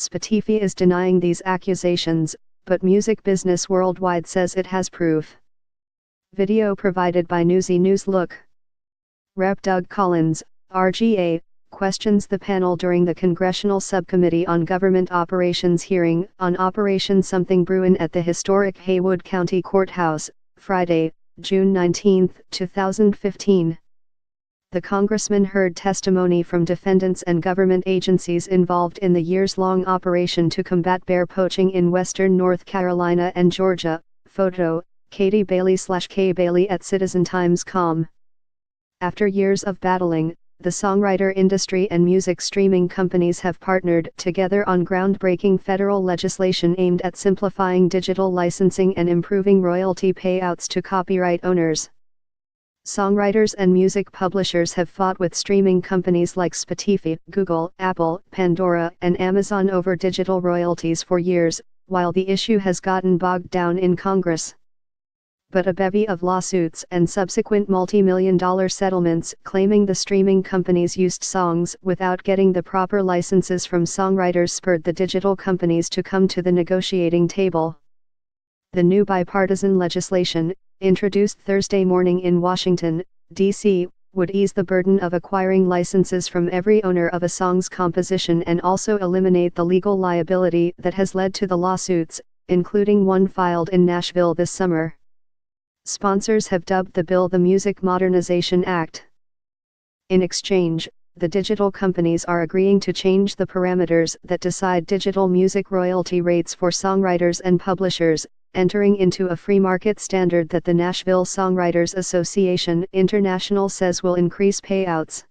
Spotify is denying these accusations, but music business worldwide says it has proof. Video provided by Newsy News. Look. Rep. Doug Collins, RGA, questions the panel during the Congressional Subcommittee on Government Operations hearing on Operation Something Brewin' at the historic Haywood County Courthouse, Friday, June 19, 2015. The congressman heard testimony from defendants and government agencies involved in the years-long operation to combat bear poaching in western North Carolina and Georgia. Photo, Katie Bailey/K Bailey at CitizenTimes.com. After years of battling, the songwriter industry and music streaming companies have partnered together on groundbreaking federal legislation aimed at simplifying digital licensing and improving royalty payouts to copyright owners. Songwriters and music publishers have fought with streaming companies like Spotify, Google, Apple, Pandora, and Amazon over digital royalties for years, while the issue has gotten bogged down in Congress. But a bevy of lawsuits and subsequent multi-million-dollar settlements claiming the streaming companies used songs without getting the proper licenses from songwriters spurred the digital companies to come to the negotiating table. The new bipartisan legislation, introduced Thursday morning in Washington, D.C., would ease the burden of acquiring licenses from every owner of a song's composition and also eliminate the legal liability that has led to the lawsuits, including one filed in Nashville this summer. Sponsors have dubbed the bill the Music Modernization Act. In exchange, the digital companies are agreeing to change the parameters that decide digital music royalty rates for songwriters and publishers, entering into a free market standard that the Nashville Songwriters Association International says will increase payouts.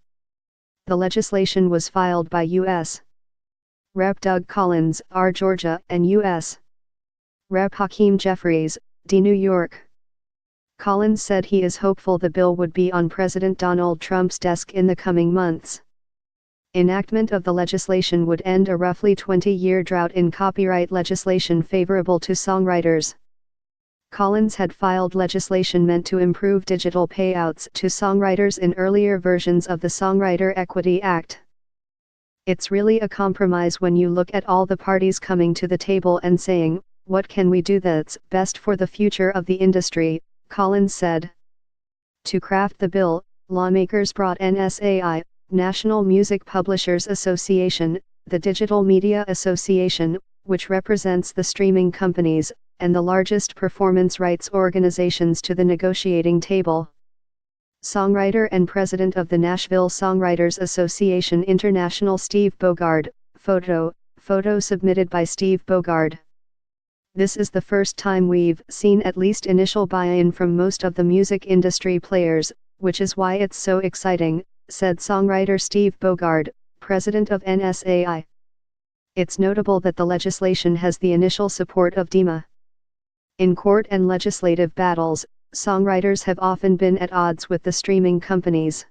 The legislation was filed by U.S. Rep. Doug Collins, R. Georgia, and U.S. Rep. Hakeem Jeffries, D. New York. Collins said he is hopeful the bill would be on President Donald Trump's desk in the coming months. Enactment of the legislation would end a roughly 20-year drought in copyright legislation favorable to songwriters. Collins had filed legislation meant to improve digital payouts to songwriters in earlier versions of the Songwriter Equity Act. It's really a compromise when you look at all the parties coming to the table and saying, what can we do that's best for the future of the industry, Collins said. To craft the bill, lawmakers brought NSAI, National Music Publishers Association, the Digital Media Association, which represents the streaming companies, and the largest performance rights organizations to the negotiating table. Songwriter and president of the Nashville Songwriters Association International Steve Bogard, photo submitted by Steve Bogard. This is the first time we've seen at least initial buy-in from most of the music industry players, which is why it's so exciting, said songwriter Steve Bogard, president of NSAI. It's notable that the legislation has the initial support of DEMA. In court and legislative battles, songwriters have often been at odds with the streaming companies.